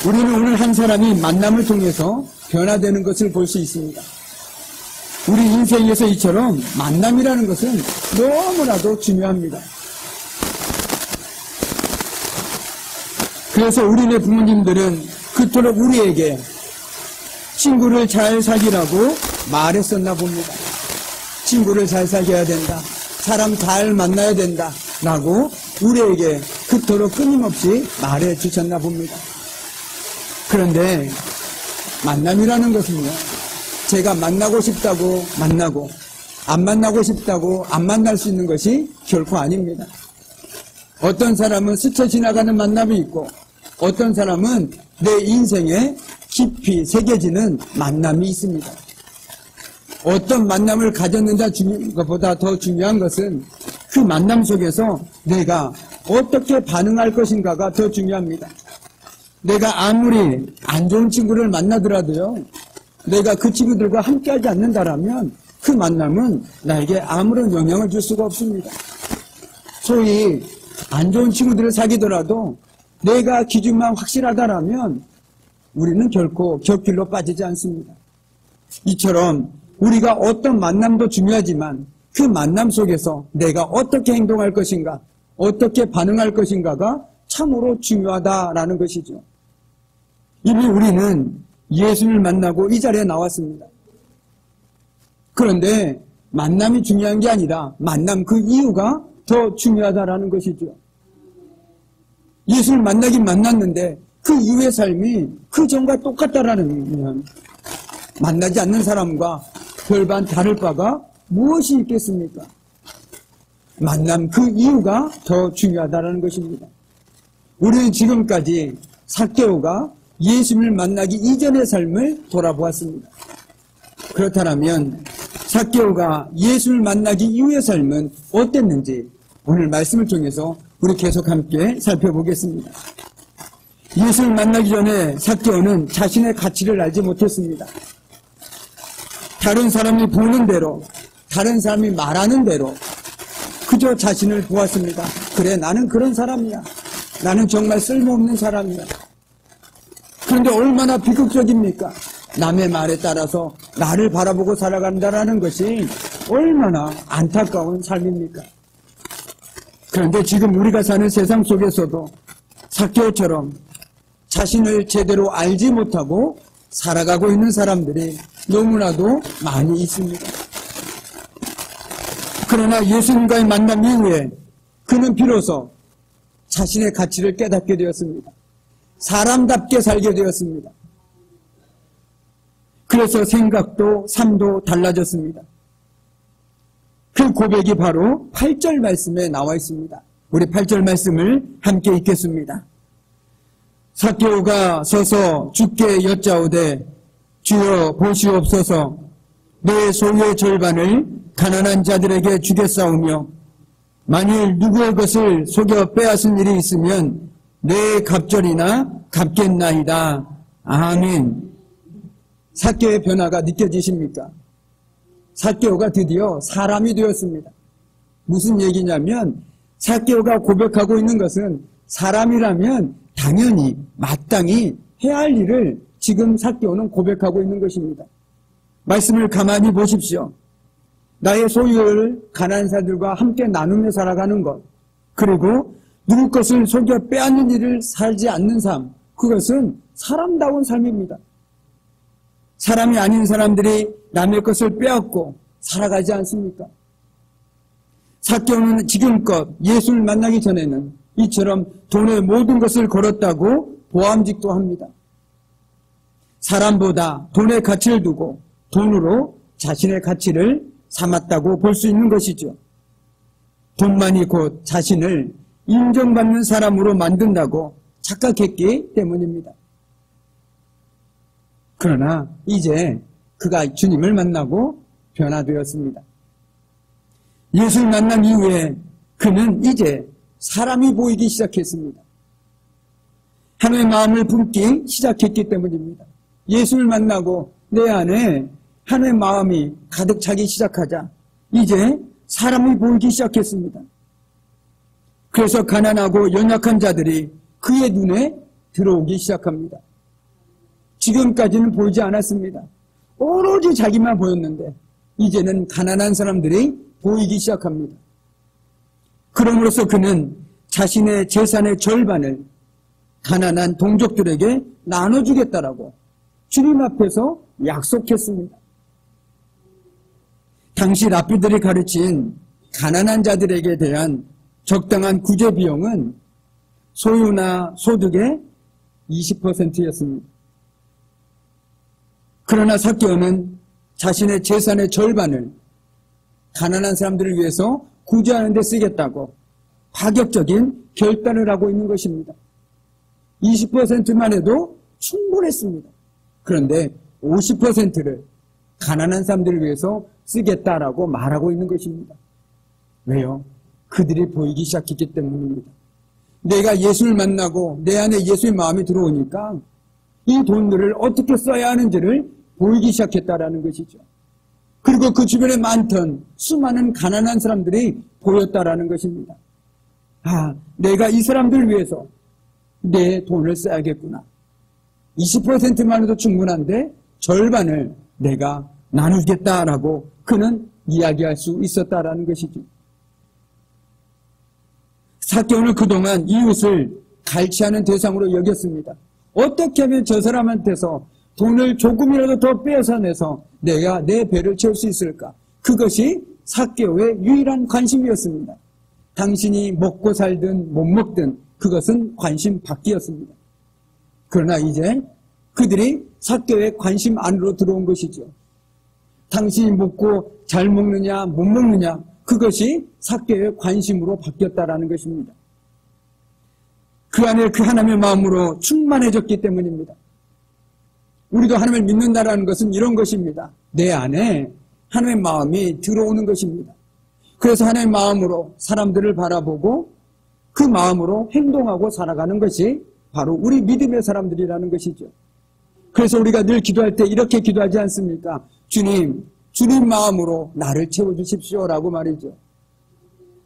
우리는 오늘 한 사람이 만남을 통해서 변화되는 것을 볼 수 있습니다. 우리 인생에서 이처럼 만남이라는 것은 너무나도 중요합니다. 그래서 우리네 부모님들은 그토록 우리에게 친구를 잘 사귀라고 말했었나 봅니다. 친구를 잘 사귀어야 된다, 사람 잘 만나야 된다 라고 우리에게 그토록 끊임없이 말해 주셨나 봅니다. 그런데 만남이라는 것은요, 제가 만나고 싶다고 만나고 안 만나고 싶다고 안 만날 수 있는 것이 결코 아닙니다. 어떤 사람은 스쳐 지나가는 만남이 있고 어떤 사람은 내 인생에 깊이 새겨지는 만남이 있습니다. 어떤 만남을 가졌는지보다 더 중요한 것은 그 만남 속에서 내가 어떻게 반응할 것인가가 더 중요합니다. 내가 아무리 안 좋은 친구를 만나더라도요, 내가 그 친구들과 함께하지 않는다라면 그 만남은 나에게 아무런 영향을 줄 수가 없습니다. 소위 안 좋은 친구들을 사귀더라도 내가 기준만 확실하다라면 우리는 결코 곁길로 빠지지 않습니다. 이처럼 우리가 어떤 만남도 중요하지만 그 만남 속에서 내가 어떻게 행동할 것인가, 어떻게 반응할 것인가가 참으로 중요하다라는 것이죠. 이미 우리는 예수를 만나고 이 자리에 나왔습니다. 그런데 만남이 중요한 게 아니라 만남 그 이유가 더 중요하다라는 것이죠. 예수를 만나긴 만났는데 그 이후의 삶이 그 전과 똑같다라는 건 만나지 않는 사람과 별반 다를 바가 무엇이 있겠습니까? 만남 그 이유가 더 중요하다라는 것입니다. 우리는 지금까지 삭개오가 예수를 만나기 이전의 삶을 돌아보았습니다. 그렇다면 삭개오가 예수를 만나기 이후의 삶은 어땠는지 오늘 말씀을 통해서 우리 계속 함께 살펴보겠습니다. 예수를 만나기 전에 삭개오는 자신의 가치를 알지 못했습니다. 다른 사람이 보는 대로, 다른 사람이 말하는 대로 그저 자신을 보았습니다. 그래, 나는 그런 사람이야. 나는 정말 쓸모없는 사람이야. 그런데 얼마나 비극적입니까? 남의 말에 따라서 나를 바라보고 살아간다는 것이 얼마나 안타까운 삶입니까? 그런데 지금 우리가 사는 세상 속에서도 삭개오처럼 자신을 제대로 알지 못하고 살아가고 있는 사람들이 너무나도 많이 있습니다. 그러나 예수님과의 만남 이후에 그는 비로소 자신의 가치를 깨닫게 되었습니다. 사람답게 살게 되었습니다. 그래서 생각도 삶도 달라졌습니다. 그 고백이 바로 8절 말씀에 나와 있습니다. 우리 8절 말씀을 함께 읽겠습니다. 삭개오가 서서 주께 여짜오되 주여 보시옵소서 내 소유의 절반을 가난한 자들에게 주겠사오며 만일 누구의 것을 속여 빼앗은 일이 있으면 내 갑절이나 갚겠나이다. 아멘. 삭개오의 변화가 느껴지십니까? 삭개오가 드디어 사람이 되었습니다. 무슨 얘기냐면 삭개오가 고백하고 있는 것은 사람이라면 당연히 마땅히 해야 할 일을 지금 삭개오는 고백하고 있는 것입니다. 말씀을 가만히 보십시오. 나의 소유를 가난한 자들과 함께 나누며 살아가는 것, 그리고 누구 것을 속여 빼앗는 일을 살지 않는 삶, 그것은 사람다운 삶입니다. 사람이 아닌 사람들이 남의 것을 빼앗고 살아가지 않습니까? 삭개오는 지금껏 예수를 만나기 전에는 이처럼 돈의 모든 것을 걸었다고 보암직도 합니다. 사람보다 돈의 가치를 두고 돈으로 자신의 가치를 삼았다고 볼 수 있는 것이죠. 돈만이 곧 자신을 인정받는 사람으로 만든다고 착각했기 때문입니다. 그러나 이제 그가 주님을 만나고 변화되었습니다. 예수를 만난 이후에 그는 이제 사람이 보이기 시작했습니다. 하나님의 마음을 품기 시작했기 때문입니다. 예수를 만나고 내 안에 하나님의 마음이 가득 차기 시작하자 이제 사람이 보이기 시작했습니다. 그래서 가난하고 연약한 자들이 그의 눈에 들어오기 시작합니다. 지금까지는 보이지 않았습니다. 오로지 자기만 보였는데 이제는 가난한 사람들이 보이기 시작합니다. 그럼으로써 그는 자신의 재산의 절반을 가난한 동족들에게 나눠주겠다라고 주님 앞에서 약속했습니다. 당시 랍비들이 가르친 가난한 자들에게 대한 적당한 구제 비용은 소유나 소득의 20%였습니다. 그러나 삭개오는 자신의 재산의 절반을 가난한 사람들을 위해서 구제하는 데 쓰겠다고 파격적인 결단을 하고 있는 것입니다. 20%만 해도 충분했습니다. 그런데 50%를 가난한 사람들을 위해서 쓰겠다라고 말하고 있는 것입니다. 왜요? 그들이 보이기 시작했기 때문입니다. 내가 예수를 만나고 내 안에 예수의 마음이 들어오니까 이 돈들을 어떻게 써야 하는지를 보이기 시작했다라는 것이죠. 그리고 그 주변에 많던 수많은 가난한 사람들이 보였다라는 것입니다. 아, 내가 이 사람들을 위해서 내 돈을 써야겠구나. 20%만 해도 충분한데 절반을 내가 나누겠다라고 그는 이야기할 수 있었다라는 것이죠. 삭개오는 그동안 이웃을 갈취하는 대상으로 여겼습니다. 어떻게 하면 저 사람한테서 돈을 조금이라도 더 빼앗아내서 내가 내 배를 채울 수 있을까? 그것이 삭개오의 유일한 관심이었습니다. 당신이 먹고 살든 못 먹든 그것은 관심 밖이었습니다. 그러나 이제 그들이 삭개오의 관심 안으로 들어온 것이죠. 당신이 먹고 잘 먹느냐 못 먹느냐 그것이 삭개오의 관심으로 바뀌었다라는 것입니다. 그 안에 그 하나님의 마음으로 충만해졌기 때문입니다. 우리도 하나님을 믿는다라는 것은 이런 것입니다. 내 안에 하나님의 마음이 들어오는 것입니다. 그래서 하나님의 마음으로 사람들을 바라보고 그 마음으로 행동하고 살아가는 것이 바로 우리 믿음의 사람들이라는 것이죠. 그래서 우리가 늘 기도할 때 이렇게 기도하지 않습니까? 주님 마음으로 나를 채워주십시오라고 말이죠.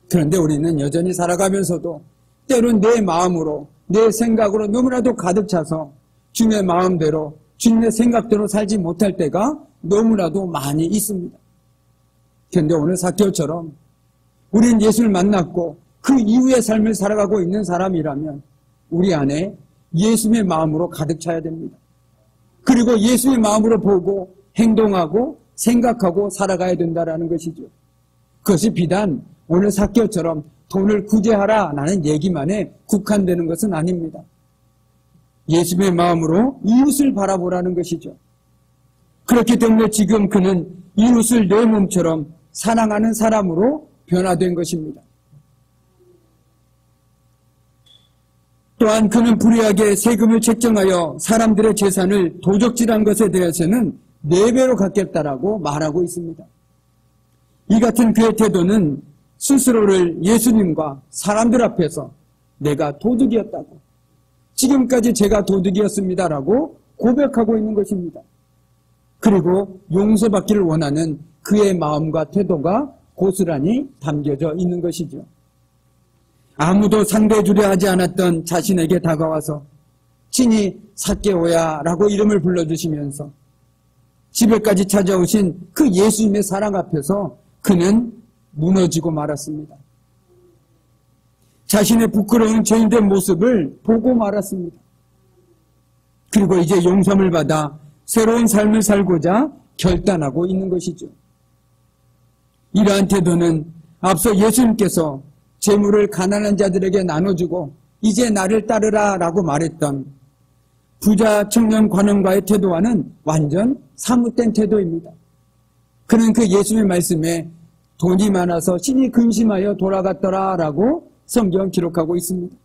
그런데 우리는 여전히 살아가면서도 때론 내 마음으로 내 생각으로 너무나도 가득 차서 주님의 마음대로, 주님의 생각대로 살지 못할 때가 너무나도 많이 있습니다. 그런데 오늘 삭개오처럼 우리는 예수를 만났고 그 이후의 삶을 살아가고 있는 사람이라면 우리 안에 예수의 마음으로 가득 차야 됩니다. 그리고 예수의 마음으로 보고 행동하고 생각하고 살아가야 된다는 것이죠. 그것이 비단 오늘 삭개오처럼 돈을 구제하라라는 얘기만에 국한되는 것은 아닙니다. 예수의 마음으로 이웃을 바라보라는 것이죠. 그렇기 때문에 지금 그는 이웃을 내 몸처럼 사랑하는 사람으로 변화된 것입니다. 또한 그는 불의하게 세금을 책정하여 사람들의 재산을 도적질한 것에 대해서는 4배로 갚겠다라고 말하고 있습니다. 이 같은 그의 태도는 스스로를 예수님과 사람들 앞에서 내가 도둑이었다고, 지금까지 제가 도둑이었습니다라고 고백하고 있는 것입니다. 그리고 용서받기를 원하는 그의 마음과 태도가 고스란히 담겨져 있는 것이죠. 아무도 상대해주려 하지 않았던 자신에게 다가와서 친히 삭개오야 라고 이름을 불러주시면서 집에까지 찾아오신 그 예수님의 사랑 앞에서 그는 무너지고 말았습니다. 자신의 부끄러운 죄인된 모습을 보고 말았습니다. 그리고 이제 용서를 받아 새로운 삶을 살고자 결단하고 있는 것이죠. 이러한 태도는 앞서 예수님께서 재물을 가난한 자들에게 나눠주고 이제 나를 따르라 라고 말했던 부자 청년 관원과의 태도와는 완전 사뭇된 태도입니다. 그는 그 예수님의 말씀에 돈이 많아서 신이 근심하여 돌아갔더라 라고 성경 기록하고 있습니다.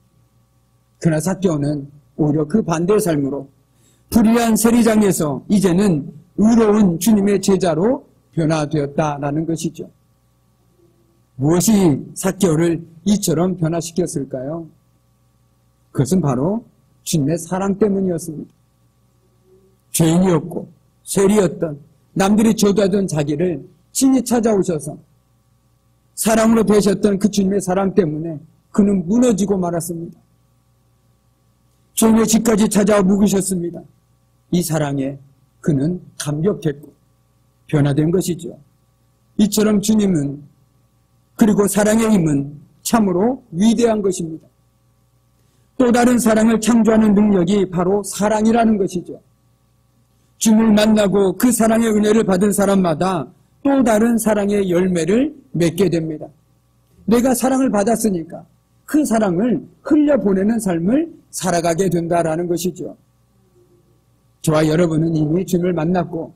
그러나 삭개오는 오히려 그 반대의 삶으로 불의한 세리장에서 이제는 의로운 주님의 제자로 변화되었다라는 것이죠. 무엇이 삭개오를 이처럼 변화시켰을까요? 그것은 바로 주님의 사랑 때문이었습니다. 죄인이었고 세리였던 남들이 저주하던 자기를 친히 찾아오셔서 사랑으로 되셨던 그 주님의 사랑 때문에 그는 무너지고 말았습니다. 주님의 집까지 찾아와 묵으셨습니다. 이 사랑에 그는 감격했고 변화된 것이죠. 이처럼 주님은, 그리고 사랑의 힘은 참으로 위대한 것입니다. 또 다른 사랑을 창조하는 능력이 바로 사랑이라는 것이죠. 주님을 만나고 그 사랑의 은혜를 받은 사람마다 또 다른 사랑의 열매를 맺게 됩니다. 내가 사랑을 받았으니까 그 사랑을 흘려보내는 삶을 살아가게 된다라는 것이죠. 저와 여러분은 이미 주님을 만났고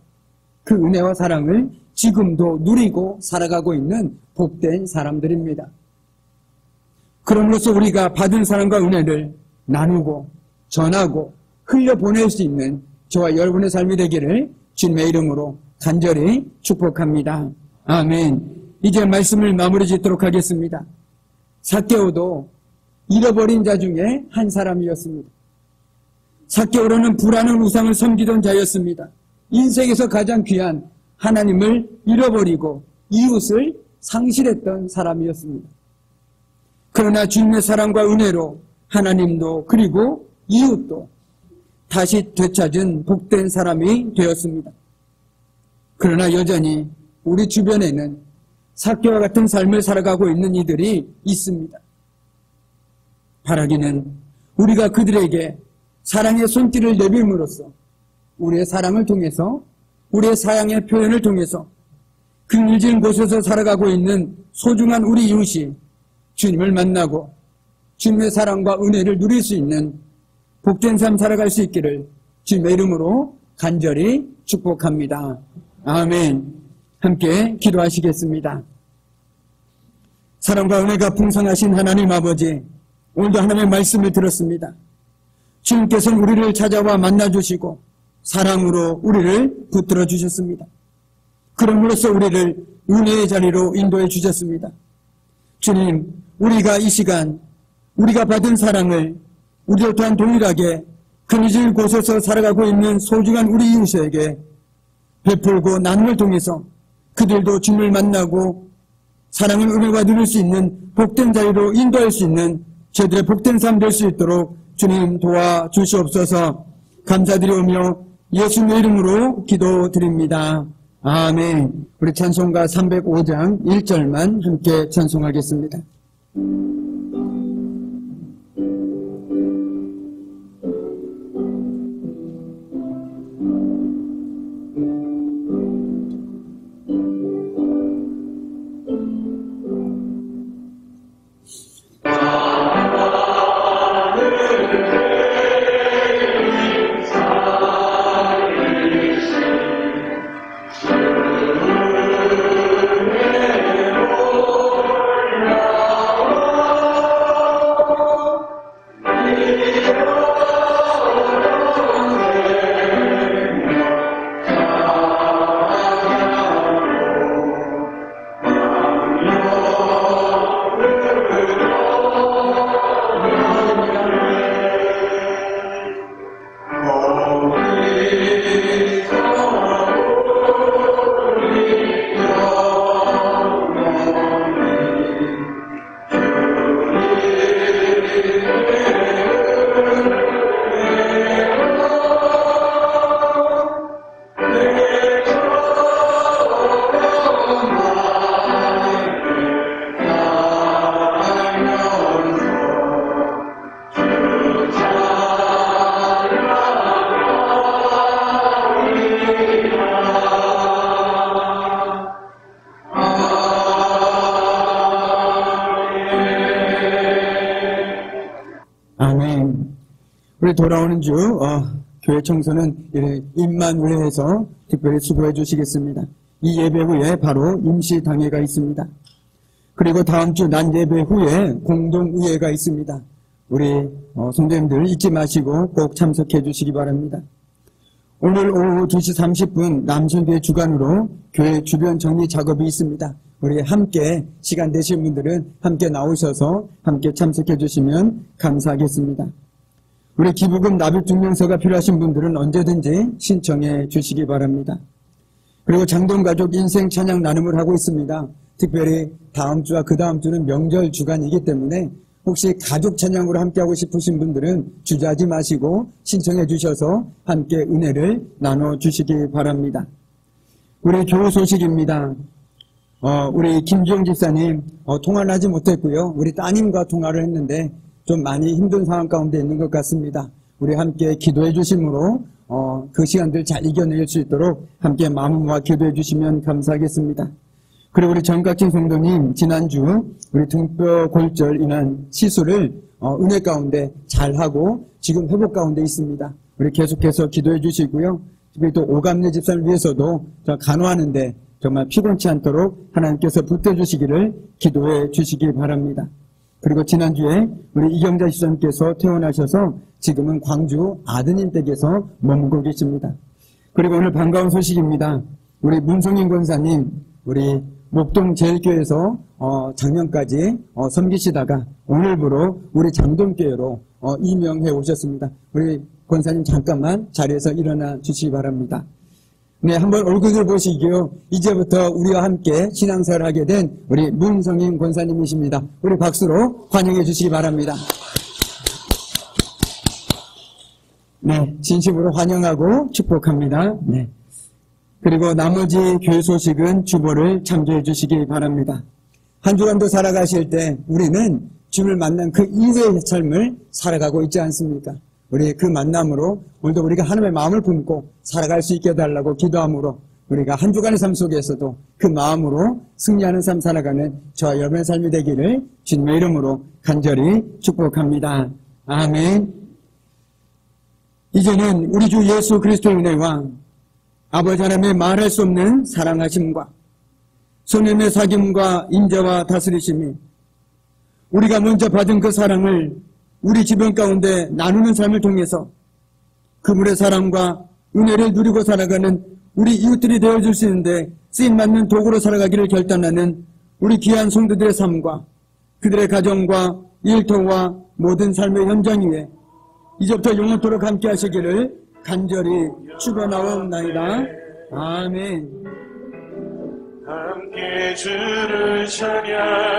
그 은혜와 사랑을 지금도 누리고 살아가고 있는 복된 사람들입니다. 그럼으로써 우리가 받은 사랑과 은혜를 나누고 전하고 흘려보낼 수 있는 저와 여러분의 삶이 되기를 주님의 이름으로 간절히 축복합니다. 아멘. 이제 말씀을 마무리 짓도록 하겠습니다. 삭개오도 잃어버린 자 중에 한 사람이었습니다. 삭개오로는 불안한 우상을 섬기던 자였습니다. 인생에서 가장 귀한 하나님을 잃어버리고 이웃을 상실했던 사람이었습니다. 그러나 주님의 사랑과 은혜로 하나님도 그리고 이웃도 다시 되찾은 복된 사람이 되었습니다. 그러나 여전히 우리 주변에는 삭개오와 같은 삶을 살아가고 있는 이들이 있습니다. 바라기는 우리가 그들에게 사랑의 손길을 내밀므로써 우리의 사랑을 통해서, 우리의 사랑의 표현을 통해서 그늘진 곳에서 살아가고 있는 소중한 우리 이웃이 주님을 만나고 주님의 사랑과 은혜를 누릴 수 있는 복된 삶 살아갈 수 있기를 주님의 이름으로 간절히 축복합니다. 아멘. 함께 기도하시겠습니다. 사랑과 은혜가 풍성하신 하나님 아버지, 오늘도 하나님의 말씀을 들었습니다. 주님께서는 우리를 찾아와 만나주시고 사랑으로 우리를 붙들어 주셨습니다. 그럼으로써 우리를 은혜의 자리로 인도해 주셨습니다. 주님, 우리가 이 시간 우리가 받은 사랑을 우리도 또한 동일하게 그늘진 곳에서 살아가고 있는 소중한 우리 이웃에게 베풀고 나눔을 통해서 그들도 주님을 만나고 사랑의 은혜가 누릴 수 있는 복된 자리로 인도할 수 있는 저희들의 복된 삶 될 수 있도록 주님 도와주시옵소서. 감사드리오며 예수님의 이름으로 기도드립니다. 아멘. 우리 찬송가 305장 1절만 함께 찬송하겠습니다. 우리 돌아오는 주 교회 청소는 임만회에서 특별히 수고해 주시겠습니다. 이 예배 후에 바로 임시당회가 있습니다. 그리고 다음 주 난 예배 후에 공동의회가 있습니다. 우리 성도님들 잊지 마시고 꼭 참석해 주시기 바랍니다. 오늘 오후 2시 30분 남선교회 주관으로 교회 주변 정리 작업이 있습니다. 우리 함께 시간 되신 분들은 함께 나오셔서 함께 참석해 주시면 감사하겠습니다. 우리 기부금 납입 증명서가 필요하신 분들은 언제든지 신청해 주시기 바랍니다. 그리고 장동가족 인생 찬양 나눔을 하고 있습니다. 특별히 다음 주와 그 다음 주는 명절 주간이기 때문에 혹시 가족 찬양으로 함께하고 싶으신 분들은 주저하지 마시고 신청해 주셔서 함께 은혜를 나눠주시기 바랍니다. 우리 교우 소식입니다. 우리 김주영 집사님 통화를 하지 못했고요. 우리 따님과 통화를 했는데 좀 많이 힘든 상황 가운데 있는 것 같습니다. 우리 함께 기도해 주심으로 그 시간들 잘 이겨낼 수 있도록 함께 마음 모아 기도해 주시면 감사하겠습니다. 그리고 우리 정각진 성도님 지난주 우리 등뼈 골절 인한 시술을 은혜 가운데 잘하고 지금 회복 가운데 있습니다. 우리 계속해서 기도해 주시고요. 특히 또 오감래 집사를 위해서도 간호하는데 정말 피곤치 않도록 하나님께서 붙들어주시기를 기도해 주시기 바랍니다. 그리고 지난주에 우리 이경자 집사님께서 퇴원하셔서 지금은 광주 아드님 댁에서 머물고 계십니다. 그리고 오늘 반가운 소식입니다. 우리 문성인 권사님 우리 목동 제일교회에서 작년까지 섬기시다가 오늘부로 우리 장동교회로 임명해 오셨습니다. 우리 권사님 잠깐만 자리에서 일어나 주시기 바랍니다. 네, 한번 얼굴을 보시고요. 이제부터 우리와 함께 신앙생활을 하게 된 우리 문성인 권사님이십니다. 우리 박수로 환영해 주시기 바랍니다. 네, 진심으로 환영하고 축복합니다. 네. 그리고 나머지 교회 소식은 주보를 참조해 주시기 바랍니다. 한 주간도 살아가실 때 우리는 주를 만난 그 이후의 삶을 살아가고 있지 않습니까? 우리 그 만남으로 오늘도 우리가 하나님의 마음을 품고 살아갈 수 있게 해달라고 기도함으로 우리가 한 주간의 삶 속에서도 그 마음으로 승리하는 삶 살아가는 저와 여러분의 삶이 되기를 주님의 이름으로 간절히 축복합니다. 아멘. 이제는 우리 주 예수 그리스도의 은혜와 아버지 하나님의 말할 수 없는 사랑하심과 성령의 사귐과 인자와 다스리심이 우리가 먼저 받은 그 사랑을 우리 주변 가운데 나누는 삶을 통해서 그분의 사랑과 은혜를 누리고 살아가는 우리 이웃들이 되어줄 수 있는데 쓰임맞는 도구로 살아가기를 결단하는 우리 귀한 성도들의 삶과 그들의 가정과 일터와 모든 삶의 현장 위에 이제부터 영원토록 함께 하시기를 간절히 축원하옵나이다. 아멘. 함께 주를 찬양